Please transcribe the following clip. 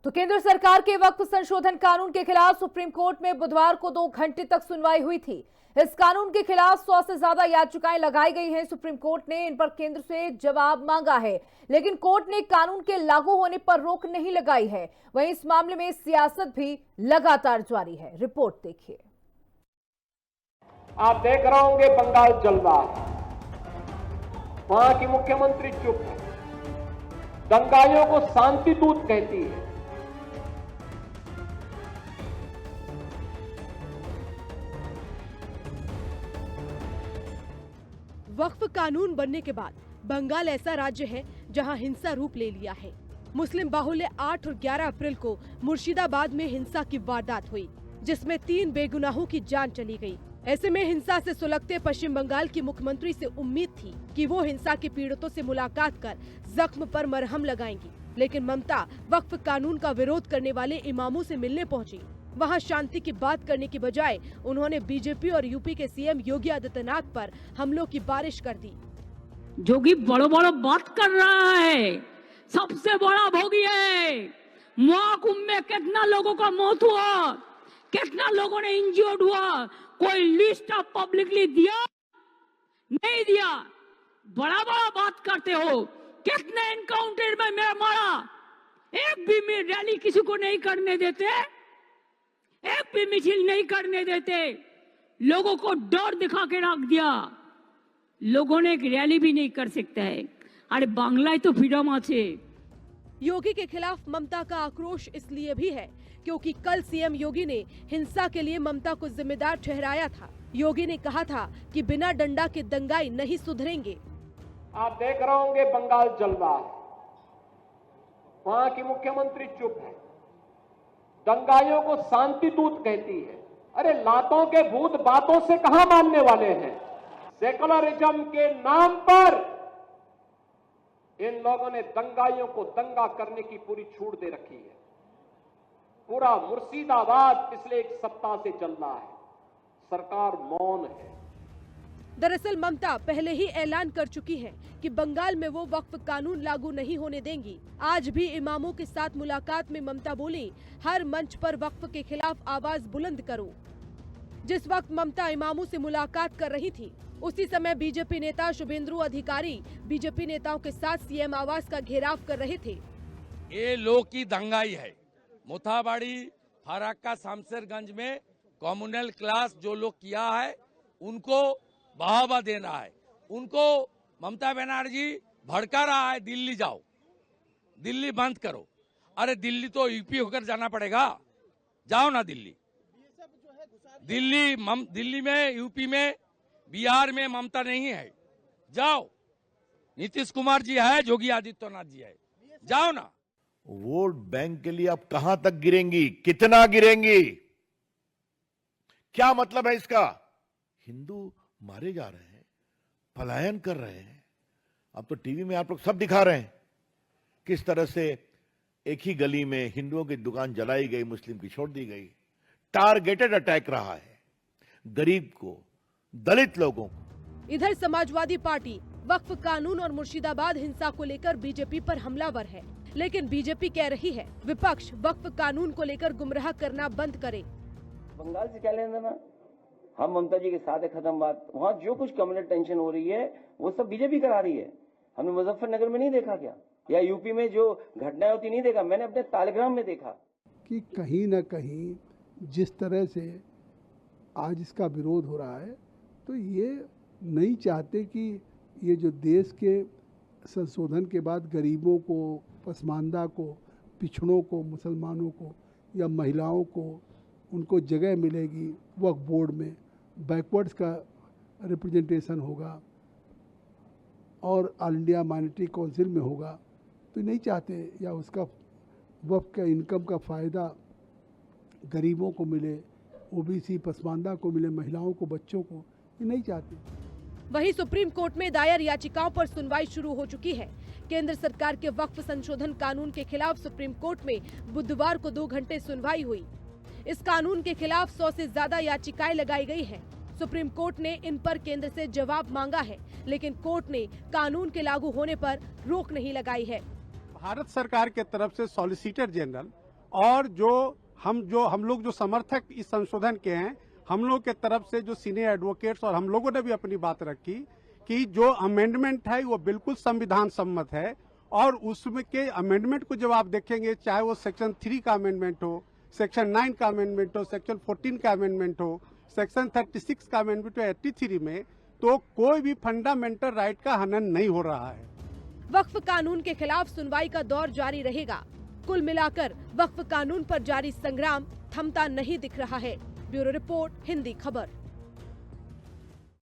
तो केंद्र सरकार के वक्फ संशोधन कानून के खिलाफ सुप्रीम कोर्ट में बुधवार को 2 घंटे तक सुनवाई हुई थी। इस कानून के खिलाफ 100 से ज्यादा याचिकाएं लगाई गई हैं। सुप्रीम कोर्ट ने इन पर केंद्र से जवाब मांगा है, लेकिन कोर्ट ने कानून के लागू होने पर रोक नहीं लगाई है। वहीं इस मामले में सियासत भी लगातार जारी है। रिपोर्ट देखिए। आप देख रहे होंगे बंगाल जल रहा है, वहां की मुख्यमंत्री चुप है, दंगाइयों को शांति दूत कहती है। वक्फ कानून बनने के बाद बंगाल ऐसा राज्य है जहां हिंसा रूप ले लिया है। मुस्लिम बाहुल्य 8 और 11 अप्रैल को मुर्शिदाबाद में हिंसा की वारदात हुई, जिसमें 3 बेगुनाहों की जान चली गई। ऐसे में हिंसा से सुलगते पश्चिम बंगाल की मुख्यमंत्री से उम्मीद थी कि वो हिंसा के पीड़ितों से मुलाकात कर जख्म पर मरहम लगाएंगी, लेकिन ममता वक्फ कानून का विरोध करने वाले इमामों से मिलने पहुंची। वहां शांति की बात करने की बजाय उन्होंने बीजेपी और यूपी के सीएम योगी आदित्यनाथ पर हमलों की बारिश कर दी। जोगी बड़ो बड़ो बात कर रहा है, सबसे बड़ा भोगी है। महाकुंभ में कितना लोगों का मौत हुआ, कितना लोगों ने इंजर्ड हुआ, कोई लिस्ट ऑफ पब्लिकली दिया नहीं दिया। बड़ा बड़ा बात करते हो, कितने एनकाउंटर में मैं मारा, एक भी में रैली किसी को नहीं करने देते, एक भी मिছিল नहीं करने देते, लोगों को डर दिखा के रख दिया। लोगों ने एक रैली भी नहीं कर सकता है। अरे बांग्लाय तो फ्रीडम आछे। योगी के खिलाफ ममता का आक्रोश इसलिए भी है क्योंकि कल सीएम योगी ने हिंसा के लिए ममता को जिम्मेदार ठहराया था। योगी ने कहा था कि बिना डंडा के दंगाई नहीं सुधरेंगे। आप देख रहे होंगे बंगाल जल रहा है, वहां की मुख्यमंत्री चुप है, दंगाइयों को शांति दूत कहती है। अरे लातों के भूत बातों से कहां मानने वाले हैं। सेकुलरिज्म के नाम पर इन लोगों ने दंगाइयों को दंगा करने की पूरी छूट दे रखी है। पूरा मुर्शिदाबाद पिछले 1 सप्ताह से चल रहा है, सरकार मौन है। दरअसल ममता पहले ही ऐलान कर चुकी है कि बंगाल में वो वक्फ कानून लागू नहीं होने देंगी। आज भी इमामों के साथ मुलाकात में ममता बोली, हर मंच पर वक्फ के खिलाफ आवाज बुलंद करो। जिस वक्त ममता इमामों से मुलाकात कर रही थी, उसी समय बीजेपी नेता शुभेंदु अधिकारी बीजेपी नेताओं के साथ सीएम आवास का घेराव कर रहे थे। ये लोग की दंगाई है। मुथाबाड़ी, फराक्का, शामशेरगंज में कम्युनल क्लास जो लोग किया है उनको बढ़ावा देना है। उनको ममता बनर्जी भड़का रहा है, दिल्ली जाओ, दिल्ली बंद करो। अरे दिल्ली तो यूपी होकर जाना पड़ेगा, जाओ ना दिल्ली। दिल्ली में, यूपी में, बिहार में ममता नहीं है, जाओ। नीतीश कुमार जी है, योगी आदित्यनाथ जी है, जाओ ना। वोट बैंक के लिए अब कहां तक गिरेंगी, कितना गिरेंगी, क्या मतलब है इसका। हिंदू मारे जा रहे हैं, पलायन कर रहे हैं। अब तो टीवी में आप लोग सब दिखा रहे हैं किस तरह से एक ही गली में हिंदुओं की दुकान जलाई गई, मुस्लिम की छोड़ दी गई। टारगेटेड अटैक रहा है, गरीब को, दलित लोगों को। इधर समाजवादी पार्टी वक्फ कानून और मुर्शिदाबाद हिंसा को लेकर बीजेपी पर हमलावर है, लेकिन बीजेपी कह रही है विपक्ष वक्फ कानून को लेकर गुमराह करना बंद करे। बंगाल से क्या लेना देना, हम ममता जी के साथ है, खत्म बात। वहाँ जो कुछ कम्युनल टेंशन हो रही है वो सब बीजेपी करा रही है। हमने मुजफ्फरनगर में नहीं देखा क्या, या यूपी में जो घटनाएं होती नहीं देखा, मैंने अपने तालग्राम में देखा कि कहीं न कहीं जिस तरह से आज इसका विरोध हो रहा है, तो ये नहीं चाहते कि ये जो देश के संशोधन के बाद गरीबों को, पसमानदा को, पिछड़ों को, मुसलमानों को या महिलाओं को उनको जगह मिलेगी वक्फ बोर्ड में, बैकवर्ड्स का रिप्रेजेंटेशन होगा और ऑल इंडिया माइनॉरिटी काउंसिल में होगा, तो नहीं चाहते। या उसका वक्फ का इनकम का फ़ायदा गरीबों को मिले, ओबीसी पसमानदा को मिले, महिलाओं को, बच्चों को, ये नहीं चाहते। वहीं सुप्रीम कोर्ट में दायर याचिकाओं पर सुनवाई शुरू हो चुकी है। केंद्र सरकार के वक्फ संशोधन कानून के खिलाफ सुप्रीम कोर्ट में बुधवार को 2 घंटे सुनवाई हुई। इस कानून के खिलाफ 100 से ज्यादा याचिकाएं लगाई गई हैं। सुप्रीम कोर्ट ने इन पर केंद्र से जवाब मांगा है, लेकिन कोर्ट ने कानून के लागू होने पर रोक नहीं लगाई है। भारत सरकार के तरफ से सॉलिसिटर जनरल और जो हम लोग जो समर्थक इस संशोधन के हैं, हम लोग के तरफ से जो सीनियर एडवोकेट्स और हम लोगों ने भी अपनी बात रखी कि जो अमेंडमेंट है वो बिल्कुल संविधान सम्मत है। और उसमें के अमेंडमेंट को जब आप देखेंगे, चाहे वो सेक्शन 3 का अमेंडमेंट हो, सेक्शन 9 का अमेंडमेंट हो, सेक्शन 14 का अमेंडमेंट हो, सेक्शन 36 का अमेंडमेंट हो 83 में, तो कोई भी फंडामेंटल राइट का हनन नहीं हो रहा है। वक्फ कानून के खिलाफ सुनवाई का दौर जारी रहेगा। कुल मिलाकर वक्फ कानून पर जारी संग्राम थमता नहीं दिख रहा है। ब्यूरो रिपोर्ट, हिंदी खबर।